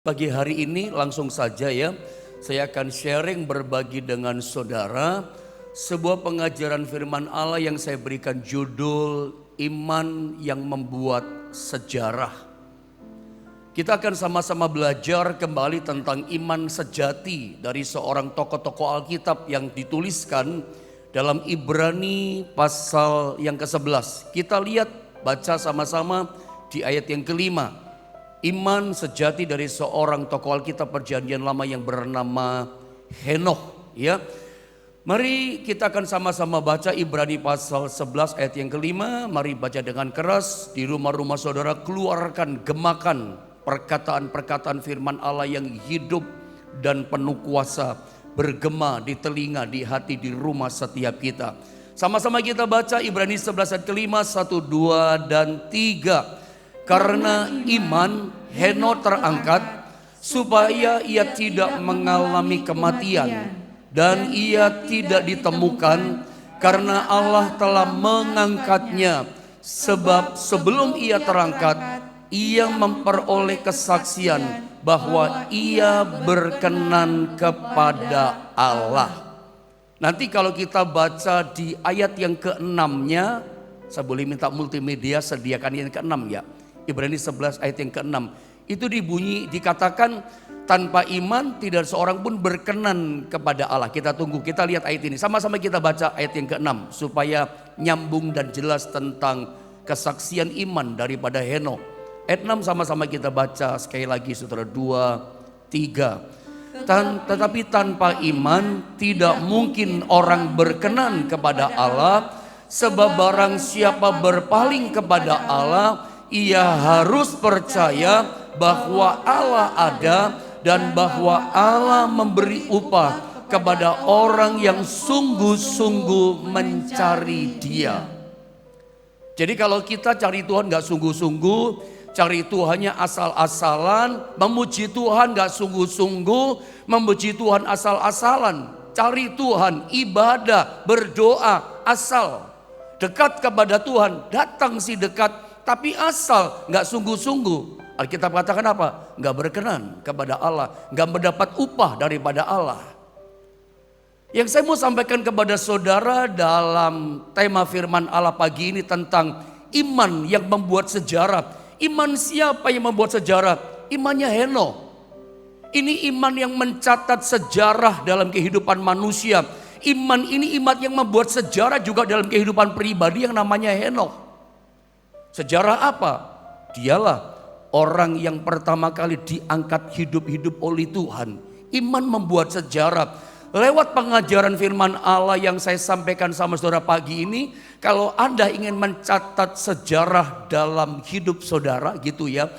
Pagi hari ini langsung saja ya, saya akan sharing berbagi dengan saudara sebuah pengajaran firman Allah yang saya berikan judul Iman yang Membuat Sejarah. Kita akan sama-sama belajar kembali tentang iman sejati dari seorang tokoh-tokoh Alkitab yang dituliskan dalam Ibrani pasal yang ke-11. Kita lihat, baca sama-sama di ayat yang kelima. Iman sejati dari seorang tokoh Alkitab Perjanjian Lama yang bernama Henokh, ya. Mari kita akan sama-sama baca Ibrani pasal 11 ayat yang kelima. Mari baca dengan keras. Di rumah-rumah saudara keluarkan, gemakan perkataan-perkataan firman Allah yang hidup dan penuh kuasa, bergema di telinga, di hati, di rumah setiap kita. Sama-sama kita baca Ibrani 11 ayat kelima, 1, 2, dan 3. Karena iman Henokh terangkat supaya ia tidak mengalami kematian, dan ia tidak ditemukan karena Allah telah mengangkatnya. Sebab sebelum ia terangkat, ia memperoleh kesaksian bahwa ia berkenan kepada Allah. Nanti kalau kita baca di ayat yang ke-6-nya, saya boleh minta multimedia sediakan yang ke-6 ya. Ibrani 11 ayat yang ke-6 itu dikatakan tanpa iman tidak seorang pun berkenan kepada Allah. Kita tunggu, kita lihat ayat ini. Sama-sama kita baca ayat yang ke-6 supaya nyambung dan jelas tentang kesaksian iman daripada Henokh. Ayat 6 sama-sama kita baca sekali lagi saudara, 2, 3. Tetapi tanpa iman tidak mungkin orang berkenan kepada Allah, sebab barang siapa berpaling kepada Allah, ia harus percaya bahwa Allah ada dan bahwa Allah memberi upah kepada orang yang sungguh-sungguh mencari Dia. Jadi kalau kita cari Tuhan gak sungguh-sungguh, cari Tuhannya asal-asalan, memuji Tuhan gak sungguh-sungguh, memuji Tuhan asal-asalan, cari Tuhan, ibadah, berdoa, asal dekat kepada Tuhan, datang sih dekat, tapi asal gak sungguh-sungguh. Alkitab katakan apa? Gak berkenan kepada Allah, gak mendapat upah daripada Allah. Yang saya mau sampaikan kepada saudara dalam tema firman Allah pagi ini tentang iman yang membuat sejarah. Iman siapa yang membuat sejarah? Imannya Henokh. Ini iman yang mencatat sejarah dalam kehidupan manusia. Iman ini iman yang membuat sejarah juga dalam kehidupan pribadi yang namanya Henokh. Sejarah apa? Dialah orang yang pertama kali diangkat hidup-hidup oleh Tuhan. Iman membuat sejarah. Lewat pengajaran firman Allah yang saya sampaikan sama saudara pagi ini, kalau Anda ingin mencatat sejarah dalam hidup saudara gitu ya.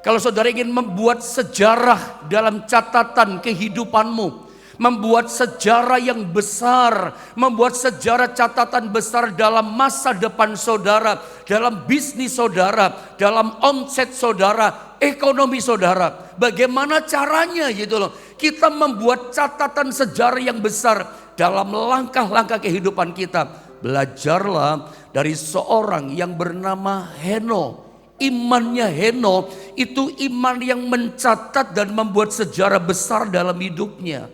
Kalau saudara ingin membuat sejarah dalam catatan kehidupanmu, membuat sejarah yang besar, membuat sejarah catatan besar dalam masa depan saudara, dalam bisnis saudara, dalam omset saudara, ekonomi saudara. Bagaimana caranya gitu loh. Kita membuat catatan sejarah yang besar dalam langkah-langkah kehidupan kita. Belajarlah dari seorang yang bernama Henokh. Imannya Henokh itu iman yang mencatat dan membuat sejarah besar dalam hidupnya.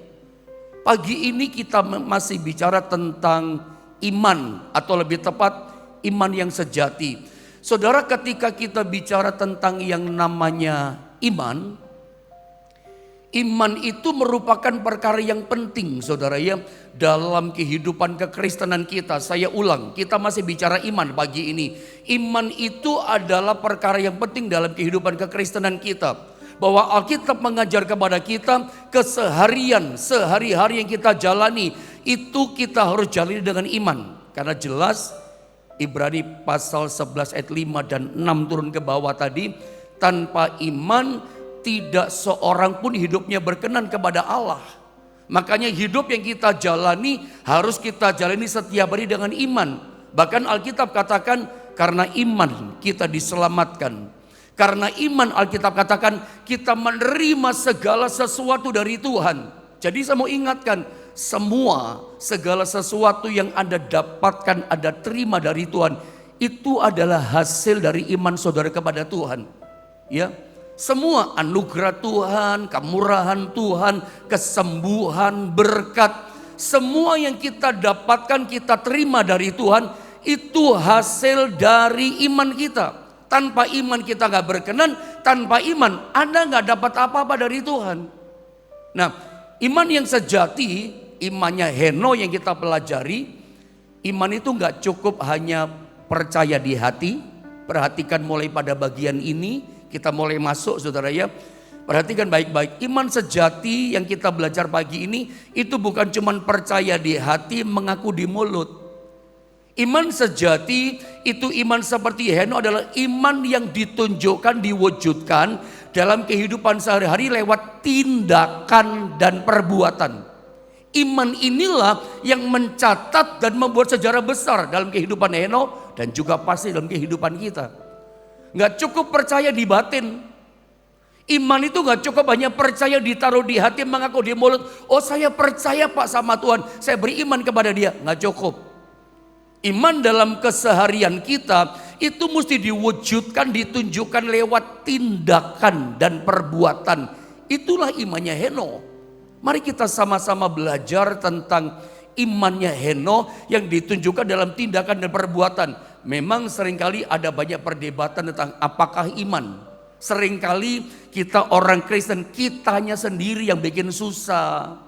Pagi ini kita masih bicara tentang iman, atau lebih tepat iman yang sejati. Saudara, ketika kita bicara tentang yang namanya iman, iman itu merupakan perkara yang penting saudara ya dalam kehidupan kekristenan kita. Saya ulang, kita masih bicara iman pagi ini. Iman itu adalah perkara yang penting dalam kehidupan kekristenan kita. Bahwa Alkitab mengajar kepada kita keseharian, sehari-hari yang kita jalani, itu kita harus jalani dengan iman. Karena jelas Ibrani pasal 11 ayat 5 dan 6 turun ke bawah tadi, tanpa iman tidak seorang pun hidupnya berkenan kepada Allah. Makanya hidup yang kita jalani harus kita jalani setiap hari dengan iman. Bahkan Alkitab katakan karena iman kita diselamatkan. Karena iman Alkitab katakan kita menerima segala sesuatu dari Tuhan. Jadi saya mau ingatkan, segala sesuatu yang Anda dapatkan, Anda terima dari Tuhan, itu adalah hasil dari iman saudara kepada Tuhan. Ya, Semua anugerah Tuhan, kemurahan Tuhan, kesembuhan, berkat, semua yang kita dapatkan, kita terima dari Tuhan, itu hasil dari iman kita. Tanpa iman kita gak berkenan, tanpa iman Anda gak dapat apa-apa dari Tuhan. Nah, iman yang sejati, imannya Henokh yang kita pelajari, iman itu gak cukup hanya percaya di hati. Perhatikan mulai pada bagian ini, kita mulai masuk saudara ya. Perhatikan baik-baik, iman sejati yang kita belajar pagi ini, itu bukan cuma percaya di hati, mengaku di mulut. Iman sejati itu iman seperti Henokh adalah iman yang ditunjukkan, diwujudkan dalam kehidupan sehari-hari lewat tindakan dan perbuatan. Iman inilah yang mencatat dan membuat sejarah besar dalam kehidupan Henokh dan juga pasti dalam kehidupan kita. Gak cukup percaya di batin. Iman itu gak cukup hanya percaya ditaruh di hati, mengaku di mulut. Oh saya percaya Pak sama Tuhan, saya beriman kepada dia. Gak cukup. Iman dalam keseharian kita itu mesti diwujudkan, ditunjukkan lewat tindakan dan perbuatan. Itulah imannya Henokh. Mari kita sama-sama belajar tentang imannya Henokh yang ditunjukkan dalam tindakan dan perbuatan. Memang seringkali ada banyak perdebatan tentang apakah iman. Seringkali kita orang Kristen, kitanya sendiri yang bikin susah.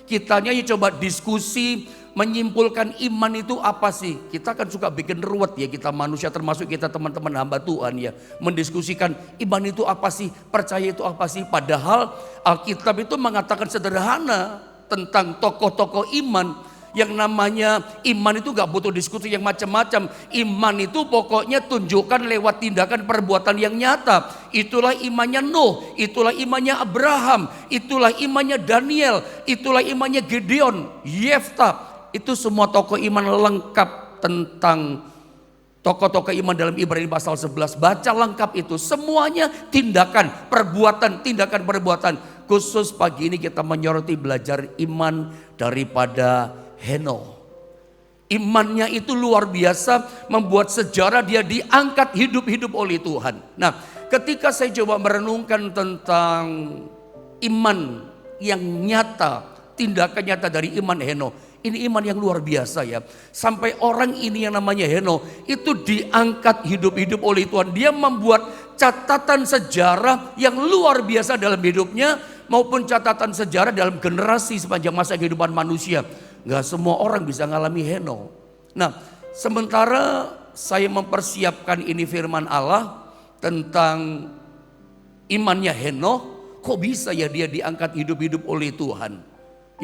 Kitanya yang coba diskusi, menyimpulkan iman itu apa sih. Kita kan suka bikin ruwet ya, kita manusia, termasuk kita teman-teman hamba Tuhan ya. Mendiskusikan iman itu apa sih, percaya itu apa sih. Padahal Alkitab itu mengatakan sederhana tentang tokoh-tokoh iman. Yang namanya iman itu gak butuh diskusi yang macam-macam. Iman itu pokoknya tunjukkan lewat tindakan perbuatan yang nyata. Itulah imannya Nuh, itulah imannya Abraham, itulah imannya Daniel, itulah imannya Gideon, Yeftah. Itu semua tokoh iman lengkap tentang tokoh-tokoh iman dalam Ibrani pasal 11. Baca lengkap itu, semuanya tindakan, perbuatan, tindakan, perbuatan. Khusus pagi ini kita menyoroti belajar iman daripada Henokh. Imannya itu luar biasa, membuat sejarah, dia diangkat hidup-hidup oleh Tuhan. Nah, ketika saya coba merenungkan tentang iman yang nyata, tindakan nyata dari iman Henokh, ini iman yang luar biasa ya. Sampai orang ini yang namanya Henokh itu diangkat hidup-hidup oleh Tuhan. Dia membuat catatan sejarah yang luar biasa dalam hidupnya, maupun catatan sejarah dalam generasi sepanjang masa kehidupan manusia. Gak semua orang bisa ngalami Henokh. Nah, sementara saya mempersiapkan ini firman Allah tentang imannya Henokh, kok bisa ya dia diangkat hidup-hidup oleh Tuhan?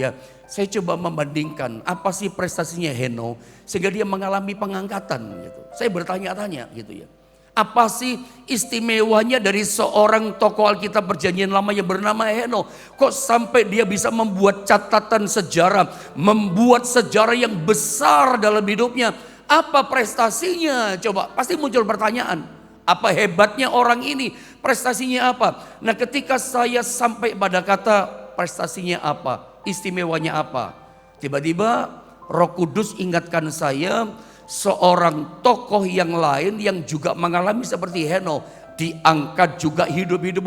Ya, saya coba membandingkan apa sih prestasinya Henokh sehingga dia mengalami pengangkatan gitu. Saya bertanya-tanya gitu ya. Apa sih istimewanya dari seorang tokoh Alkitab Perjanjian Lama yang bernama Henokh? Kok sampai dia bisa membuat catatan sejarah, membuat sejarah yang besar dalam hidupnya? Apa prestasinya? Coba, pasti muncul pertanyaan. Apa hebatnya orang ini? Prestasinya apa? Nah, ketika saya sampai pada kata prestasinya apa, istimewanya apa, tiba-tiba Roh Kudus ingatkan saya, seorang tokoh yang lain yang juga mengalami seperti Henokh, diangkat juga hidup-hidup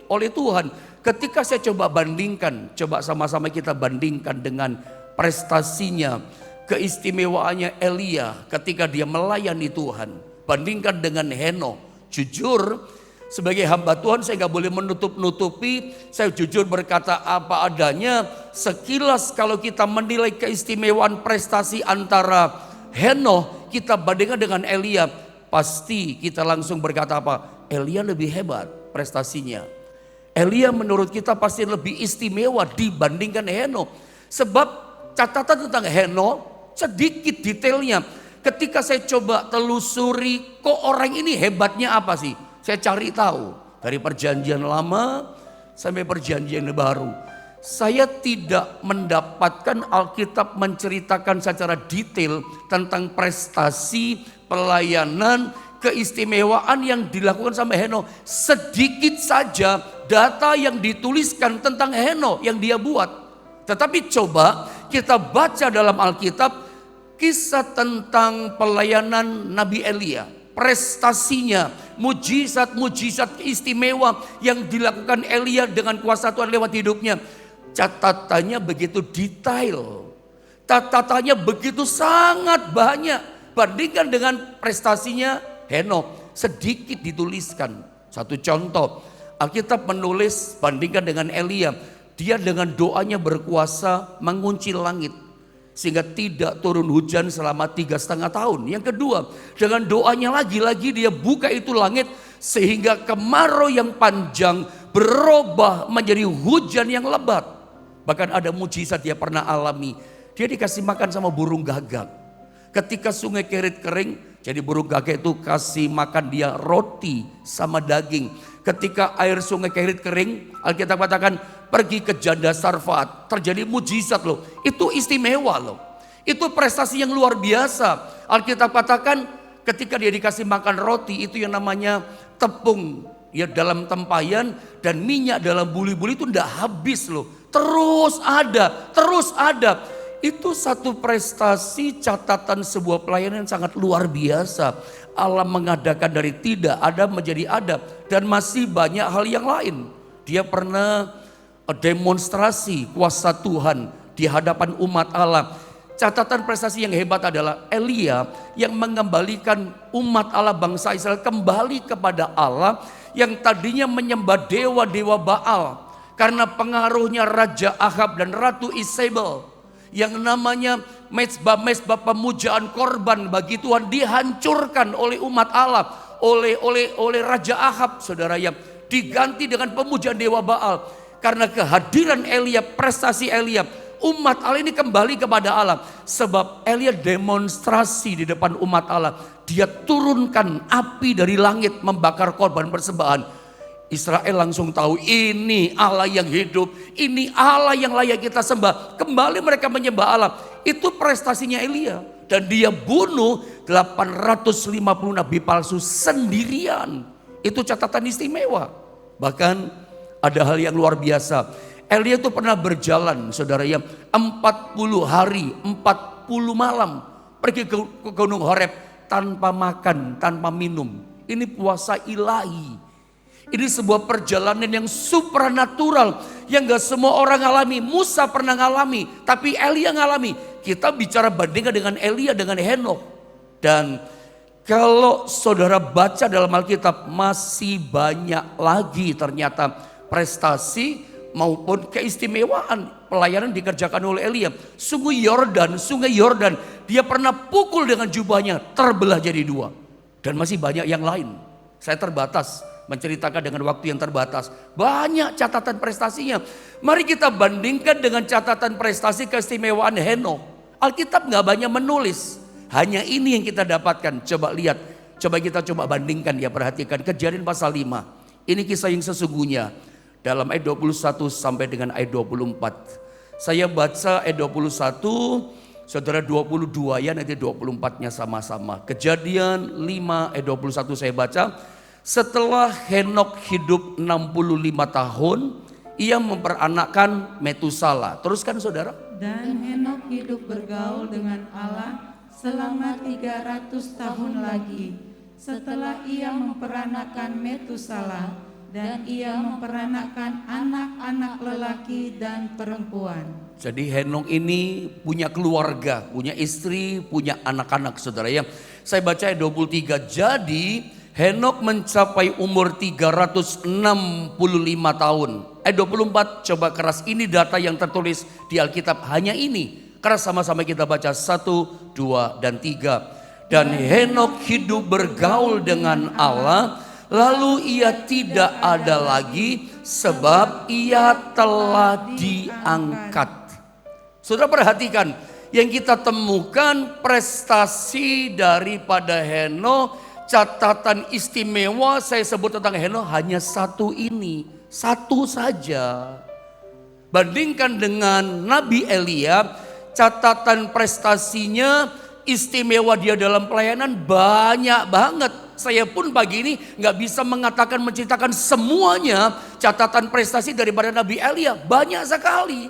oleh Tuhan. Ketika saya coba bandingkan, coba sama-sama kita bandingkan dengan prestasinya, keistimewaannya Elia ketika dia melayani Tuhan, bandingkan dengan Henokh. Jujur, sebagai hamba Tuhan saya gak boleh menutup-nutupi, saya jujur berkata apa adanya. Sekilas kalau kita menilai keistimewaan prestasi antara Henokh kita bandingkan dengan Elia, pasti kita langsung berkata apa? Elia lebih hebat prestasinya. Elia menurut kita pasti lebih istimewa dibandingkan Henokh. Sebab catatan tentang Henokh sedikit detailnya. Ketika saya coba telusuri, kok orang ini hebatnya apa sih? Saya cari tahu dari Perjanjian Lama sampai Perjanjian Baru. Saya tidak mendapatkan Alkitab menceritakan secara detail tentang prestasi, pelayanan, keistimewaan yang dilakukan sama Henokh. Sedikit saja data yang dituliskan tentang Henokh yang dia buat. Tetapi coba kita baca dalam Alkitab kisah tentang pelayanan Nabi Elia. prestasinya, mujizat-mujizat istimewa yang dilakukan Elia dengan kuasa Tuhan lewat hidupnya. Catatannya begitu detail, catatannya begitu sangat banyak. Bandingkan dengan prestasinya Henokh, sedikit dituliskan. Satu contoh, Alkitab menulis bandingkan dengan Elia, dia dengan doanya berkuasa mengunci langit sehingga tidak turun hujan selama 3,5 tahun. Yang kedua, dengan doanya lagi-lagi dia buka itu langit sehingga kemarau yang panjang berubah menjadi hujan yang lebat. Bahkan ada mujizat dia pernah alami. Dia dikasih makan sama burung gagak. Ketika sungai Kerit kering, jadi burung gagak itu kasih makan dia roti sama daging. Ketika air sungai Kerit kering, Alkitab katakan pergi ke janda Sarfat. Terjadi mujizat loh. Itu istimewa loh. Itu prestasi yang luar biasa. Alkitab katakan ketika dia dikasih makan roti, itu yang namanya tepung ya dalam tempayan dan minyak dalam buli-buli itu tidak habis loh. Terus ada, terus ada. Itu satu prestasi, catatan sebuah pelayanan yang sangat luar biasa. Allah mengadakan dari tidak ada menjadi ada, dan masih banyak hal yang lain. Dia pernah demonstrasi kuasa Tuhan di hadapan umat Allah. Catatan prestasi yang hebat adalah Elia yang mengembalikan umat Allah, bangsa Israel kembali kepada Allah yang tadinya menyembah dewa-dewa Baal karena pengaruhnya Raja Ahab dan Ratu Isabel. Yang namanya mezbah pemujaan korban bagi Tuhan dihancurkan oleh umat Allah, oleh Raja Ahab, saudara, yang diganti dengan pemujaan dewa Baal. Karena kehadiran Elia, prestasi Elia, umat Allah ini kembali kepada Allah. Sebab Elia demonstrasi di depan umat Allah. Dia turunkan api dari langit membakar korban persembahan. Israel langsung tahu ini Allah yang hidup, ini Allah yang layak kita sembah. Kembali mereka menyembah Allah. Itu prestasinya Elia. Dan dia bunuh 850 nabi palsu sendirian. Itu catatan istimewa. Bahkan ada hal yang luar biasa. Elia itu pernah berjalan, saudara, yang 40 hari, 40 malam pergi ke Gunung Horeb tanpa makan, tanpa minum. Ini puasa ilahi. Ini sebuah perjalanan yang supranatural yang gak semua orang alami. Musa pernah ngalami, tapi Elia ngalami. Kita bicara bandingkan dengan Elia dengan Henokh. Dan kalau saudara baca dalam Alkitab, masih banyak lagi ternyata prestasi maupun keistimewaan pelayanan dikerjakan oleh Elia. Sungai Yordan, dia pernah pukul dengan jubahnya, terbelah jadi dua. Dan masih banyak yang lain. Saya terbatas menceritakan dengan waktu yang terbatas. Banyak catatan prestasinya. Mari kita bandingkan dengan catatan prestasi keistimewaan Henokh. Alkitab gak banyak menulis. Hanya ini yang kita dapatkan. Coba lihat, kita bandingkan ya, perhatikan Kejadian pasal 5. Ini kisah yang sesungguhnya. Dalam ayat 21 sampai dengan ayat 24. Saya baca ayat 21, saudara 22 ya, nanti 24-nya sama-sama. Kejadian 5 ayat 21 saya baca. Setelah Henokh hidup 65 tahun, ia memperanakkan Metusala. Teruskan saudara. Dan Henokh hidup bergaul dengan Allah selama 300 tahun lagi. Setelah ia memperanakkan Metusala, dan ia memperanakkan anak-anak lelaki dan perempuan. Jadi Henokh ini punya keluarga, punya istri, punya anak-anak, saudara ya. Saya baca ayat 23. Jadi Henokh mencapai umur 365 tahun. Ayat 24, coba keras, ini data yang tertulis di Alkitab, hanya ini. Keras sama-sama kita baca 1, 2, dan 3. Dan Henokh hidup bergaul dengan Allah, lalu ia tidak ada lagi sebab ia telah diangkat. Saudara perhatikan, yang kita temukan prestasi daripada Henokh, catatan istimewa saya sebut tentang Henokh hanya satu ini, satu saja. Bandingkan dengan Nabi Elia, catatan prestasinya, istimewa dia dalam pelayanan banyak banget. Saya pun pagi ini gak bisa mengatakan, menceritakan semuanya catatan prestasi daripada Nabi Elia. Banyak sekali.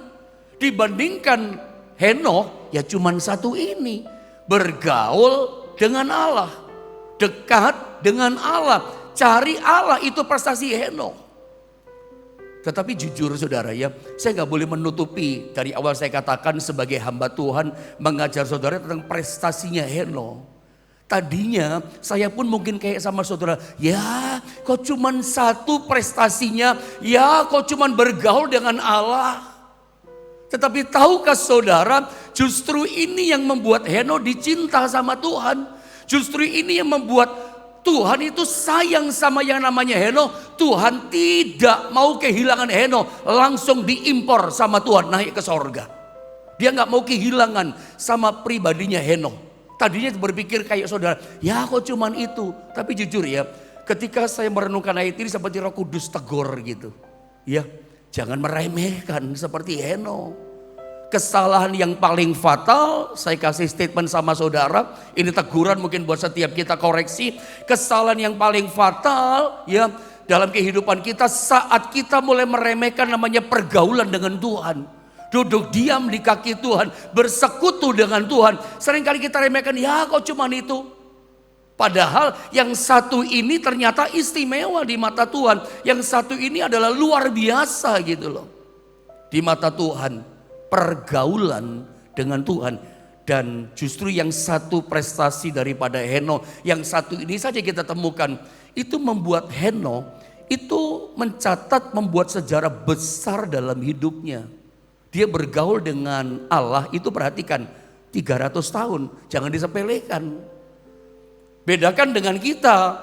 Dibandingkan Henokh ya cuman satu ini, bergaul dengan Allah. dekat dengan Allah. Cari Allah, itu prestasi Henokh. Tetapi jujur saudara ya, saya gak boleh menutupi. Dari awal saya katakan sebagai hamba Tuhan mengajar saudara tentang prestasinya Henokh. Tadinya saya pun mungkin kayak sama saudara, ya kok cuman satu prestasinya, ya kok cuman bergaul dengan Allah. Tetapi tahukah saudara, justru ini yang membuat Henokh dicinta sama Tuhan. Justru ini yang membuat Tuhan itu sayang sama yang namanya Henokh. Tuhan tidak mau kehilangan Henokh, langsung diimpor sama Tuhan naik ke sorga. Dia gak mau kehilangan sama pribadinya Henokh. Tadinya berpikir kayak saudara, ya kok cuman itu. Tapi jujur ya, ketika saya merenungkan ayat ini seperti Roh Kudus tegur gitu. Ya, jangan meremehkan seperti Henokh. Kesalahan yang paling fatal, saya kasih statement sama saudara, ini teguran mungkin buat setiap kita koreksi. Kesalahan yang paling fatal ya dalam kehidupan kita saat kita mulai meremehkan namanya pergaulan dengan Tuhan. Duduk diam di kaki Tuhan, bersekutu dengan Tuhan. Seringkali kita remehkan, ya kok cuman itu. Padahal yang satu ini ternyata istimewa di mata Tuhan. Yang satu ini adalah luar biasa gitu loh. Di mata Tuhan, pergaulan dengan Tuhan. Dan justru yang satu prestasi daripada Henokh, yang satu ini saja kita temukan. Itu membuat Henokh, itu mencatat membuat sejarah besar dalam hidupnya. Dia bergaul dengan Allah itu perhatikan 300 tahun, jangan disepelekan. Bedakan dengan kita,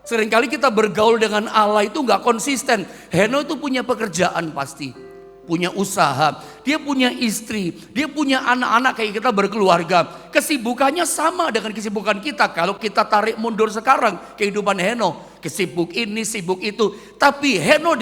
seringkali kita bergaul dengan Allah itu gak konsisten. Henokh itu punya pekerjaan pasti, punya usaha, dia punya istri, dia punya anak-anak kayak kita berkeluarga. Kesibukannya sama dengan kesibukan kita. Kalau kita tarik mundur sekarang kehidupan Henokh, kesibuk ini, sibuk itu. Tapi Henokh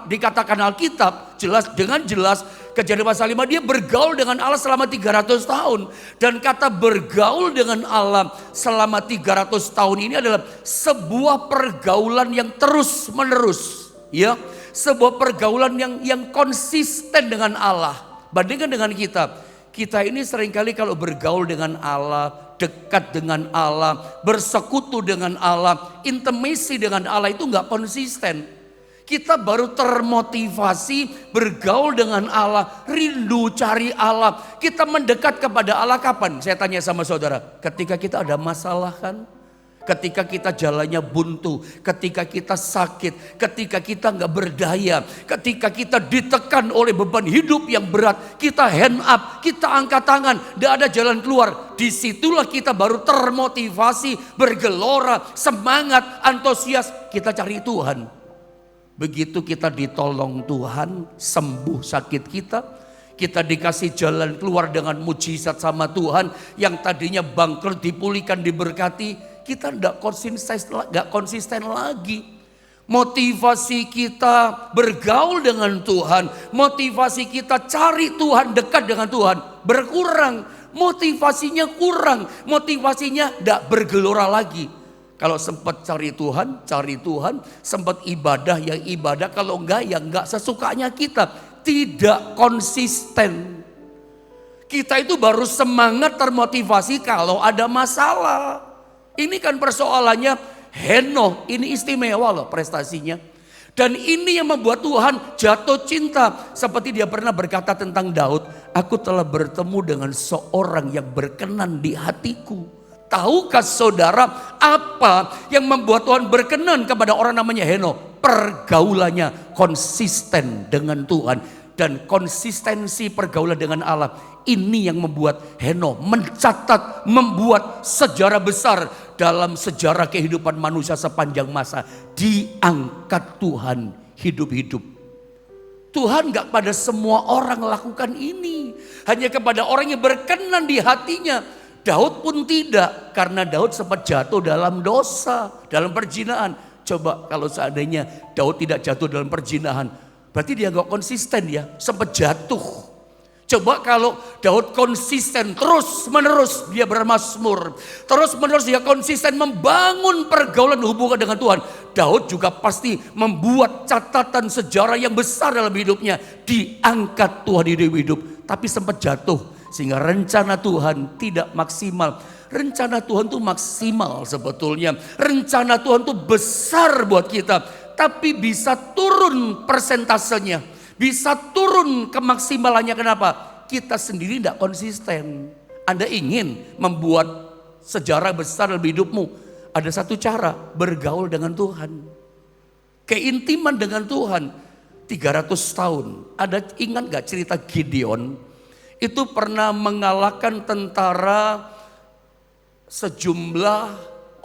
dikatakan Alkitab dengan jelas Kejadian pasal 5 dia bergaul dengan Allah selama 300 tahun. Dan kata bergaul dengan Allah selama 300 tahun ini adalah sebuah pergaulan yang terus menerus. Ya, sebuah pergaulan yang konsisten dengan Allah. Bandingkan dengan kita. Kita ini seringkali kalau bergaul dengan Allah, dekat dengan Allah, bersekutu dengan Allah, intimasi dengan Allah itu gak konsisten. Kita baru termotivasi bergaul dengan Allah, rindu cari Allah. Kita mendekat kepada Allah kapan? Saya tanya sama saudara, ketika kita ada masalah kan? Ketika kita jalannya buntu, ketika kita sakit, ketika kita gak berdaya, ketika kita ditekan oleh beban hidup yang berat, kita hand up, kita angkat tangan, gak ada jalan keluar. Disitulah kita baru termotivasi, bergelora, semangat, antusias, kita cari Tuhan. Begitu kita ditolong Tuhan, sembuh sakit kita dikasih jalan keluar dengan mujizat sama Tuhan. Yang tadinya bangkrut dipulihkan, diberkati, kita gak konsisten lagi. Motivasi kita bergaul dengan Tuhan, motivasi kita cari Tuhan, dekat dengan Tuhan berkurang. Motivasinya kurang, motivasinya gak bergelora lagi. Kalau sempat cari Tuhan, sempat ibadah, ya ibadah, kalau enggak, ya enggak sesukanya kita. Tidak konsisten. Kita itu baru semangat termotivasi kalau ada masalah. Ini kan persoalannya Henokh, ini istimewa loh prestasinya. Dan ini yang membuat Tuhan jatuh cinta. Seperti dia pernah berkata tentang Daud, aku telah bertemu dengan seorang yang berkenan di hatiku. Tahukah saudara apa yang membuat Tuhan berkenan kepada orang namanya Henokh? Pergaulannya konsisten dengan Tuhan. Dan konsistensi pergaulan dengan Allah ini yang membuat Henokh mencatat, membuat sejarah besar dalam sejarah kehidupan manusia sepanjang masa. Diangkat Tuhan hidup-hidup. Tuhan gak pada semua orang lakukan ini. Hanya kepada orang yang berkenan di hatinya. Daud pun tidak, karena Daud sempat jatuh dalam dosa, dalam perzinahan. Coba kalau seandainya Daud tidak jatuh dalam perzinahan, berarti dia gak konsisten ya, sempat jatuh. Coba kalau Daud konsisten terus menerus dia bermazmur, terus menerus dia konsisten membangun pergaulan hubungan dengan Tuhan, Daud juga pasti membuat catatan sejarah yang besar dalam hidupnya. Diangkat Tuhan di hidup, tapi sempat jatuh. Sehingga rencana Tuhan tidak maksimal. Rencana Tuhan tuh maksimal sebetulnya. Rencana Tuhan tuh besar buat kita. Tapi bisa turun persentasenya. Bisa turun kemaksimalannya. Kenapa? Kita sendiri tidak konsisten. Anda ingin membuat sejarah besar dalam hidupmu. Ada satu cara, bergaul dengan Tuhan. Keintiman dengan Tuhan. 300 tahun. Ada ingat gak cerita Gideon? Itu pernah mengalahkan tentara sejumlah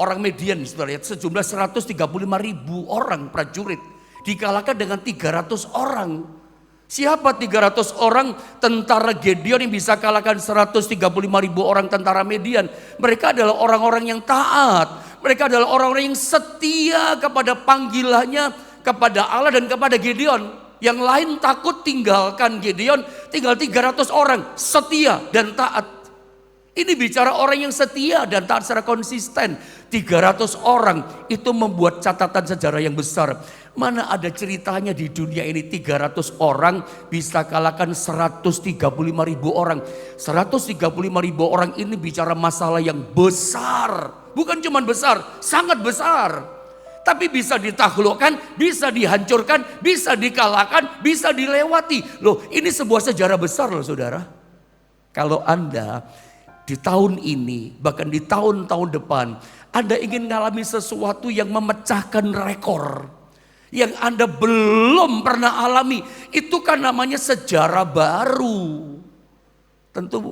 orang Median, saudara, sejumlah 135.000 orang prajurit. Dikalahkan dengan 300 orang. Siapa 300 orang tentara Gideon yang bisa kalahkan 135.000 orang tentara Median? Mereka adalah orang-orang yang taat. Mereka adalah orang-orang yang setia kepada panggilannya, kepada Allah dan kepada Gideon. Yang lain takut tinggalkan Gideon, tinggal 300 orang setia dan taat. Ini bicara orang yang setia dan taat secara konsisten. 300 orang itu membuat catatan sejarah yang besar. Mana ada ceritanya di dunia ini 300 orang bisa kalahkan 135.000 orang. 135.000 orang ini bicara masalah yang besar. Bukan cuma besar, sangat besar. Tapi bisa ditaklukkan, bisa dihancurkan, bisa dikalahkan, bisa dilewati. Loh, ini sebuah sejarah besar loh saudara. Kalau Anda di tahun ini, bahkan di tahun-tahun depan, Anda ingin mengalami sesuatu yang memecahkan rekor. Yang Anda belum pernah alami, itu kan namanya sejarah baru.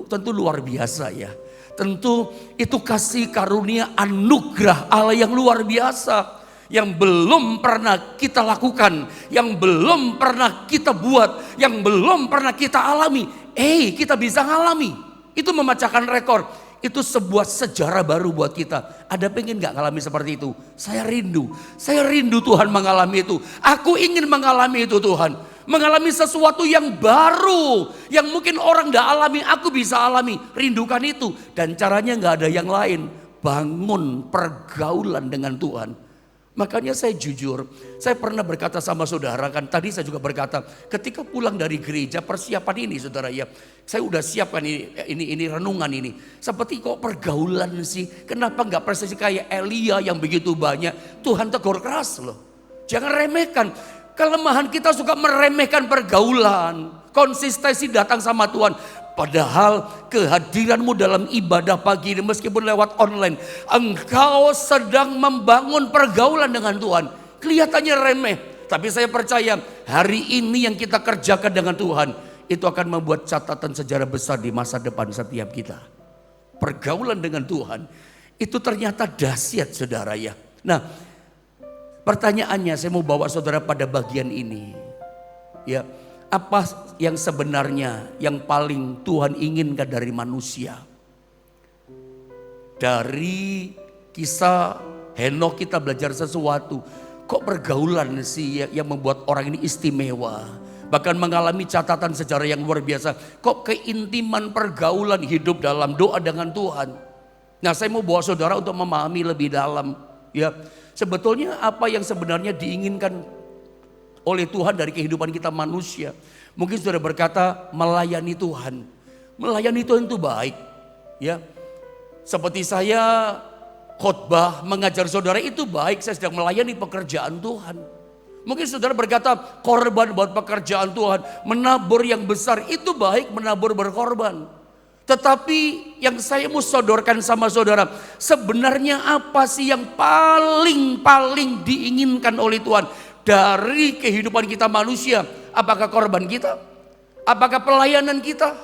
Tentu luar biasa ya. Tentu itu kasih karunia anugerah Allah yang luar biasa. Yang belum pernah kita lakukan, yang belum pernah kita buat, yang belum pernah kita alami. Kita bisa ngalami. Itu memecahkan rekor. Itu sebuah sejarah baru buat kita. Ada pengen gak ngalami seperti itu? Saya rindu Tuhan mengalami itu. Aku ingin mengalami itu Tuhan. Mengalami sesuatu yang baru, yang mungkin orang gak alami, aku bisa alami. Rindukan itu. Dan caranya gak ada yang lain. Bangun pergaulan dengan Tuhan. Makanya saya jujur, saya pernah berkata sama saudara kan, tadi saya juga berkata, ketika pulang dari gereja persiapan ini saudara ya, saya udah siapkan ini renungan ini. Seperti kok pergaulan sih, kenapa nggak persis kayak Elia yang begitu banyak, Tuhan tegur keras loh. Jangan remehkan, kelemahan kita suka meremehkan pergaulan, konsistensi datang sama Tuhan. Padahal kehadiranmu dalam ibadah pagi ini meskipun lewat online, engkau sedang membangun pergaulan dengan Tuhan. Kelihatannya remeh, tapi saya percaya hari ini yang kita kerjakan dengan Tuhan, itu akan membuat catatan sejarah besar di masa depan setiap kita. Pergaulan dengan Tuhan, itu ternyata dahsyat saudara ya. Nah, pertanyaannya saya mau bawa saudara pada bagian ini. Ya. Apa yang sebenarnya yang paling Tuhan inginkan dari manusia? Dari kisah Henokh kita belajar sesuatu. Kok pergaulan sih yang membuat orang ini istimewa? Bahkan mengalami catatan sejarah yang luar biasa. Kok keintiman pergaulan hidup dalam doa dengan Tuhan? Nah, saya mau bawa saudara untuk memahami lebih dalam. Ya, sebetulnya apa yang sebenarnya diinginkan oleh Tuhan dari kehidupan kita manusia. Mungkin saudara berkata melayani Tuhan. Melayani Tuhan itu baik. Ya. Seperti saya khotbah mengajar saudara itu baik. Saya sedang melayani pekerjaan Tuhan. Mungkin saudara berkata korban buat pekerjaan Tuhan. Menabur yang besar itu baik, menabur berkorban. Tetapi yang saya mau sodorkan sama saudara, sebenarnya apa sih yang paling diinginkan oleh Tuhan dari kehidupan kita manusia? Apakah korban kita? Apakah pelayanan kita?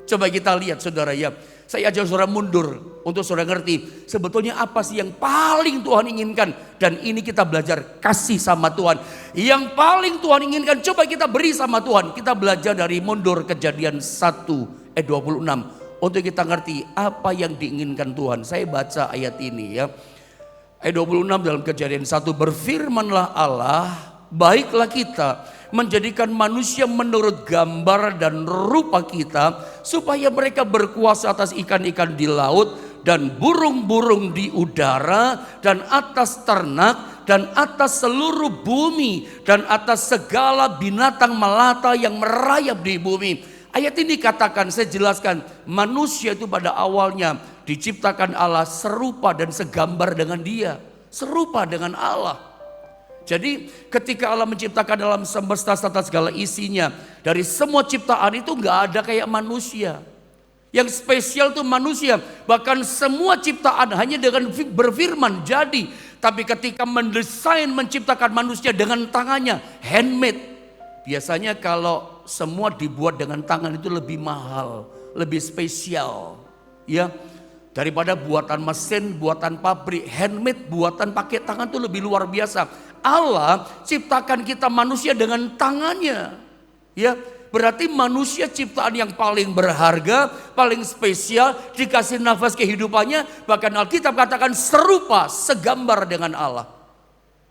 Coba kita lihat saudara ya. Saya ajak saudara mundur untuk saudara ngerti sebetulnya apa sih yang paling Tuhan inginkan. Dan ini kita belajar kasih sama Tuhan. Yang paling Tuhan inginkan coba kita beri sama Tuhan. Kita belajar dari mundur Kejadian 1 ayat 26. Untuk kita ngerti apa yang diinginkan Tuhan. Saya baca ayat ini ya. Ayat 26 dalam Kejadian 1, berfirmanlah Allah, baiklah kita menjadikan manusia menurut gambar dan rupa kita, supaya mereka berkuasa atas ikan-ikan di laut dan burung-burung di udara dan atas ternak dan atas seluruh bumi dan atas segala binatang melata yang merayap di bumi. Ayat ini katakan, saya jelaskan, manusia itu pada awalnya diciptakan Allah serupa dan segambar dengan Dia. Serupa dengan Allah. Jadi ketika Allah menciptakan dalam semesta serta segala isinya, dari semua ciptaan itu nggak ada kayak manusia. Yang spesial itu manusia. Bahkan semua ciptaan hanya dengan berfirman jadi. Tapi ketika mendesain menciptakan manusia dengan tangannya, handmade. Biasanya kalau semua dibuat dengan tangan itu lebih mahal, lebih spesial, ya, daripada buatan mesin, buatan pabrik. Handmade, buatan pakai tangan itu lebih luar biasa. Allah ciptakan kita manusia dengan tangannya, ya. Berarti manusia ciptaan yang paling berharga, paling spesial, dikasih nafas kehidupannya. Bahkan Alkitab katakan serupa, segambar dengan Allah.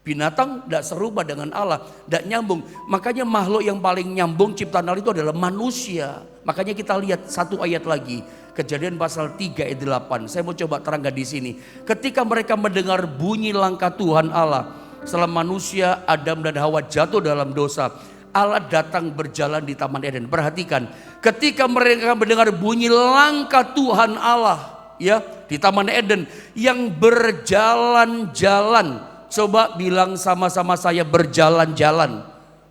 Binatang tidak serupa dengan Allah, tidak nyambung. Makanya makhluk yang paling nyambung ciptaan Allah itu adalah manusia. Makanya kita lihat satu ayat lagi, Kejadian pasal 3 ayat 8. Saya mau coba terangkan di sini. Ketika mereka mendengar bunyi langkah Tuhan Allah, setelah manusia Adam dan Hawa jatuh dalam dosa, Allah datang berjalan di Taman Eden. Perhatikan, ketika mereka mendengar bunyi langkah Tuhan Allah, ya, di Taman Eden yang berjalan-jalan. Coba bilang sama-sama saya, berjalan-jalan.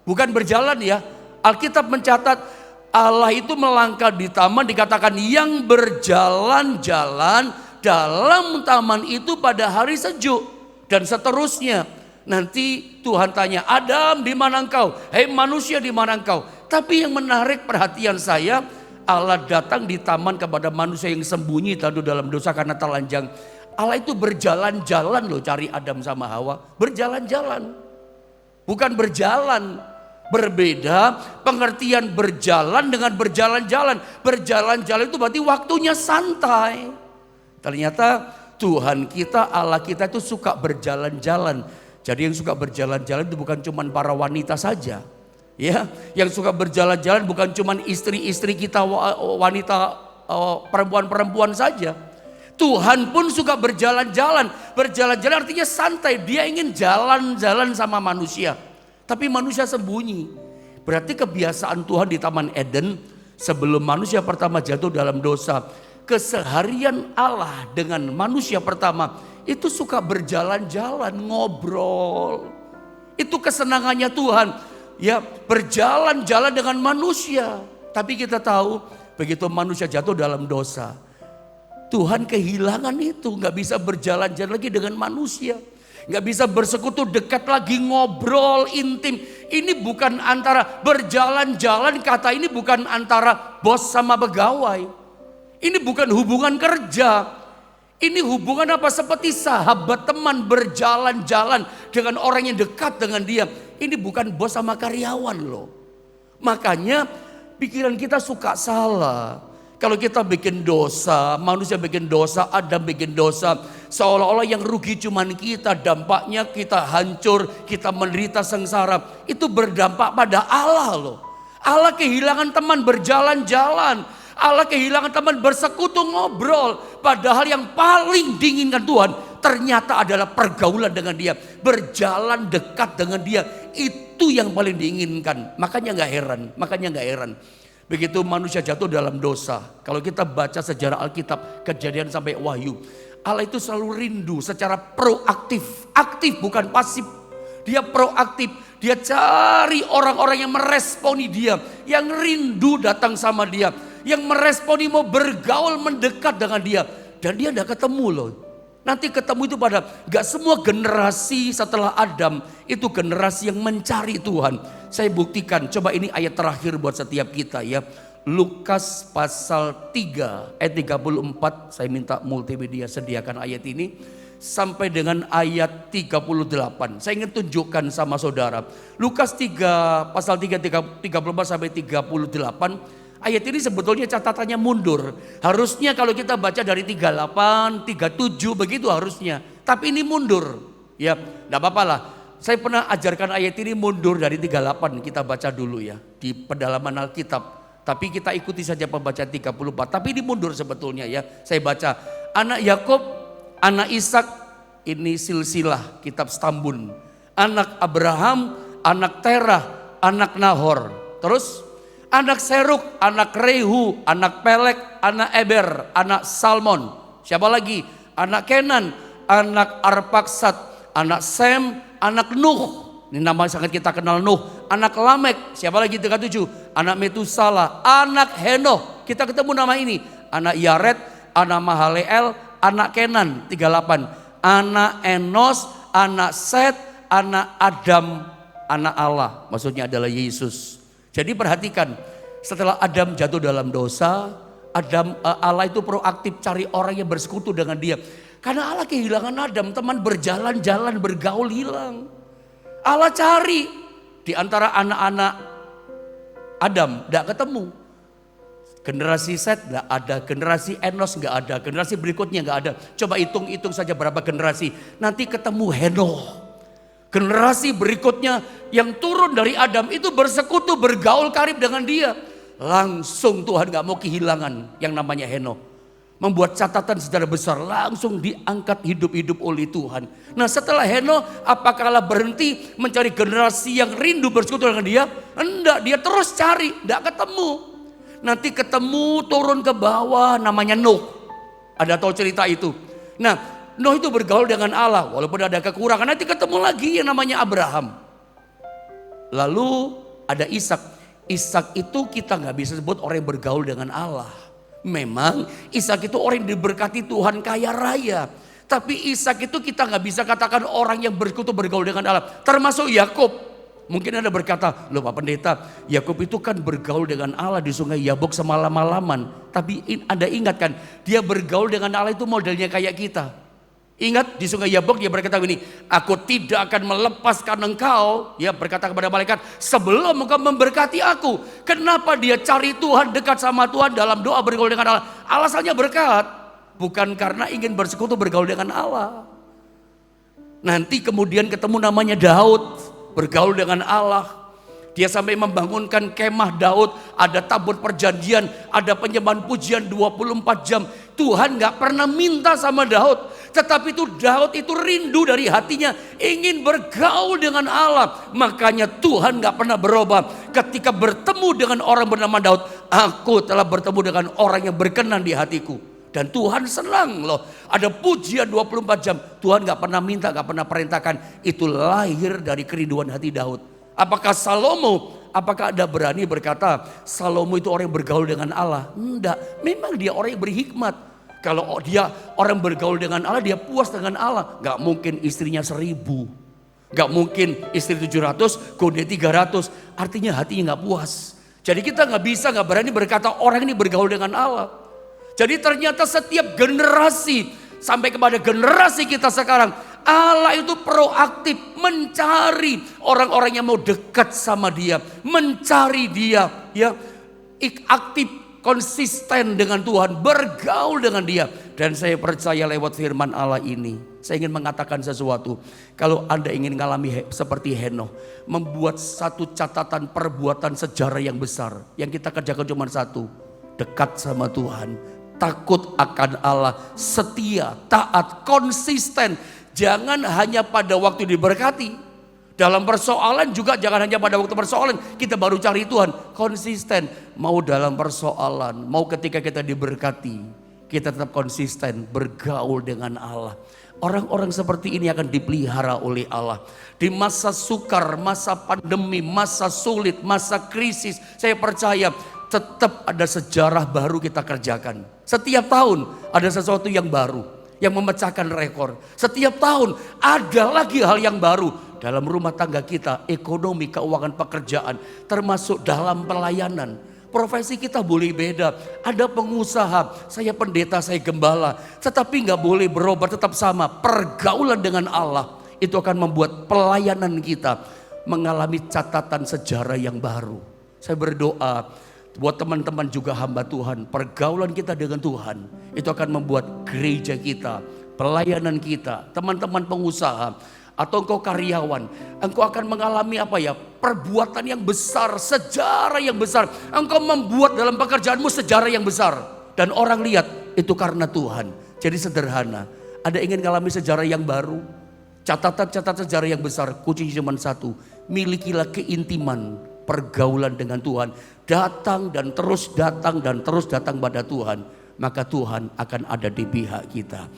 Bukan berjalan ya. Alkitab mencatat Allah itu melangkah di taman, dikatakan yang berjalan-jalan dalam taman itu pada hari sejuk. Dan seterusnya. Nanti Tuhan tanya, Adam di mana engkau? Hei manusia di mana engkau? Tapi yang menarik perhatian saya, Allah datang di taman kepada manusia yang sembunyi lalu dalam dosa karena telanjang. Allah itu berjalan-jalan loh cari Adam sama Hawa. Berjalan-jalan. Bukan berjalan. Berbeda pengertian berjalan dengan berjalan-jalan. Berjalan-jalan itu berarti waktunya santai. Ternyata Tuhan kita, Allah kita itu suka berjalan-jalan. Jadi yang suka berjalan-jalan itu bukan cuma para wanita saja. Ya, yang suka berjalan-jalan bukan cuma istri-istri kita wanita, perempuan-perempuan saja. Tuhan pun suka berjalan-jalan. Berjalan-jalan artinya santai. Dia ingin jalan-jalan sama manusia. Tapi manusia sembunyi. Berarti kebiasaan Tuhan di Taman Eden sebelum manusia pertama jatuh dalam dosa. Keseharian Allah dengan manusia pertama itu suka berjalan-jalan, ngobrol. Itu kesenangannya Tuhan. Ya, berjalan-jalan dengan manusia. Tapi kita tahu begitu manusia jatuh dalam dosa, Tuhan kehilangan itu, nggak bisa berjalan-jalan lagi dengan manusia, nggak bisa bersekutu dekat lagi, ngobrol intim. Ini bukan antara berjalan-jalan, kata ini bukan antara bos sama pegawai. Ini bukan hubungan kerja. Ini hubungan apa? Seperti sahabat teman berjalan-jalan dengan orang yang dekat dengan dia. Ini bukan bos sama karyawan loh. Makanya pikiran kita suka salah. Kalau kita bikin dosa, manusia bikin dosa, Adam bikin dosa, seolah-olah yang rugi cuman kita, dampaknya kita hancur, kita menderita sengsara. Itu berdampak pada Allah loh. Allah kehilangan teman berjalan-jalan. Allah kehilangan teman bersekutu ngobrol. Padahal yang paling diinginkan Tuhan ternyata adalah pergaulan dengan dia. Berjalan dekat dengan dia. Itu yang paling diinginkan. Makanya gak heran. Begitu manusia jatuh dalam dosa, kalau kita baca sejarah Alkitab, Kejadian sampai Wahyu, Allah itu selalu rindu secara proaktif, aktif bukan pasif. Dia proaktif, dia cari orang-orang yang meresponi dia, yang rindu datang sama dia, yang meresponi mau bergaul mendekat dengan dia. Dan dia tidak ketemu loh. Nanti ketemu itu pada gak semua generasi setelah Adam itu generasi yang mencari Tuhan. Saya buktikan, coba ini ayat terakhir buat setiap kita ya. Lukas pasal 3 ayat 34, saya minta multimedia sediakan ayat ini. Sampai dengan ayat 38, saya ingin tunjukkan sama saudara. Lukas 3 pasal 3 34 sampai 38. Ayat ini sebetulnya catatannya mundur. Harusnya kalau kita baca dari 38, 37 begitu harusnya. Tapi ini mundur. Ya, enggak apa-apa lah. Saya pernah ajarkan ayat ini mundur dari 38. Kita baca dulu ya di pendalaman Alkitab. Tapi kita ikuti saja pembacaan 34. Tapi ini mundur sebetulnya ya. Saya baca, anak Yakub, anak Ishak, ini silsilah kitab Stambun. Anak Abraham, anak Terah, anak Nahor. Terus Anak Seruk, anak Rehu, anak Pelek, anak Eber, anak Salmon. Siapa lagi? Anak Kenan, anak Arpaksad, anak Sem, anak Nuh. Ini nama sangat kita kenal, Nuh. Anak Lamek, siapa lagi? 37. Anak Metusala, anak Henoh. Kita ketemu nama ini. Anak Yared, anak Mahaleel, anak Kenan. 38. Anak Enos, anak Set, anak Adam, anak Allah. Maksudnya adalah Yesus. Jadi perhatikan, setelah Adam jatuh dalam dosa, Allah itu proaktif cari orang yang bersekutu dengan dia. Karena Allah kehilangan Adam, teman berjalan-jalan, bergaul hilang. Allah cari di antara anak-anak Adam, tidak ketemu. Generasi Set tidak ada, generasi Enos nggak ada, generasi berikutnya nggak ada. Coba hitung-hitung saja berapa generasi, nanti ketemu Henoh. Generasi berikutnya yang turun dari Adam itu bersekutu, bergaul karib dengan dia. Langsung Tuhan gak mau kehilangan yang namanya Henoh. Membuat catatan secara besar, langsung diangkat hidup-hidup oleh Tuhan. Nah setelah Henoh, apakah Allah berhenti mencari generasi yang rindu bersekutu dengan dia? Enggak, dia terus cari, enggak ketemu. Nanti ketemu turun ke bawah namanya Nuh. Ada tahu cerita itu? Nah Nuh itu bergaul dengan Allah walaupun ada kekurangan, nanti ketemu lagi yang namanya Abraham. Lalu ada Ishak. Ishak itu kita nggak bisa sebut orang yang bergaul dengan Allah. Memang Ishak itu orang yang diberkati Tuhan kaya raya. Tapi Ishak itu kita nggak bisa katakan orang yang bersekutu bergaul dengan Allah. Termasuk Yakub. Mungkin Anda berkata, loh Pak Pendeta, Yakub itu kan bergaul dengan Allah di sungai Yabok semalam-malaman. Tapi Anda ingatkan, dia bergaul dengan Allah itu modelnya kayak kita. Ingat di sungai Yabok dia berkata begini, aku tidak akan melepaskan engkau, ya berkata kepada malaikat, sebelum engkau memberkati aku. Kenapa dia cari Tuhan, dekat sama Tuhan dalam doa bergaul dengan Allah? Alasannya berkat, bukan karena ingin bersekutu bergaul dengan Allah. Nanti kemudian ketemu namanya Daud, bergaul dengan Allah. Dia sampai membangunkan kemah Daud, ada tabut perjanjian, ada penyembahan pujian 24 jam. Tuhan gak pernah minta sama Daud, tetapi itu Daud itu rindu dari hatinya, ingin bergaul dengan Allah. Makanya Tuhan gak pernah berubah. Ketika bertemu dengan orang bernama Daud, aku telah bertemu dengan orang yang berkenan di hatiku. Dan Tuhan senang loh, ada pujian 24 jam. Tuhan gak pernah minta, gak pernah perintahkan. Itu lahir dari kerinduan hati Daud. Apakah Salomo, apakah Anda berani berkata Salomo itu orang yang bergaul dengan Allah? Enggak, memang dia orang yang berhikmat. Kalau dia orang bergaul dengan Allah, dia puas dengan Allah. Gak mungkin istrinya 1000, gak mungkin istri 700, kode 300. Artinya hatinya gak puas. Jadi kita gak bisa, gak berani berkata orang ini bergaul dengan Allah. Jadi ternyata setiap generasi, sampai kepada generasi kita sekarang, Allah itu proaktif mencari orang-orang yang mau dekat sama dia, mencari dia, ya, aktif, konsisten dengan Tuhan, bergaul dengan dia. Dan saya percaya lewat firman Allah ini, saya ingin mengatakan sesuatu. Kalau Anda ingin mengalami seperti Henoh, membuat satu catatan perbuatan sejarah yang besar, yang kita kerjakan cuma satu, dekat sama Tuhan, takut akan Allah, setia, taat, konsisten. Jangan hanya pada waktu diberkati. Dalam persoalan juga jangan hanya pada waktu persoalan kita baru cari Tuhan. Konsisten. Mau dalam persoalan, mau ketika kita diberkati, kita tetap konsisten bergaul dengan Allah. Orang-orang seperti ini akan dipelihara oleh Allah. Di masa sukar, masa pandemi, masa sulit, masa krisis, saya percaya tetap ada sejarah baru kita kerjakan. Setiap tahun ada sesuatu yang baru yang memecahkan rekor. Setiap tahun ada lagi hal yang baru dalam rumah tangga kita, ekonomi, keuangan, pekerjaan, termasuk dalam pelayanan. Profesi kita boleh beda. Ada pengusaha, saya pendeta, saya gembala, tetapi nggak boleh berubah, tetap sama. Pergaulan dengan Allah itu akan membuat pelayanan kita mengalami catatan sejarah yang baru. Saya berdoa buat teman-teman juga hamba Tuhan, pergaulan kita dengan Tuhan itu akan membuat gereja kita, pelayanan kita, teman-teman pengusaha atau engkau karyawan, engkau akan mengalami apa ya, perbuatan yang besar, sejarah yang besar. Engkau membuat dalam pekerjaanmu sejarah yang besar dan orang lihat itu karena Tuhan. Jadi sederhana, Anda ingin mengalami sejarah yang baru, catatan-catatan sejarah yang besar, kuncinya cuma satu, milikilah keintiman pergaulan dengan Tuhan, datang dan terus datang pada Tuhan, maka Tuhan akan ada di pihak kita.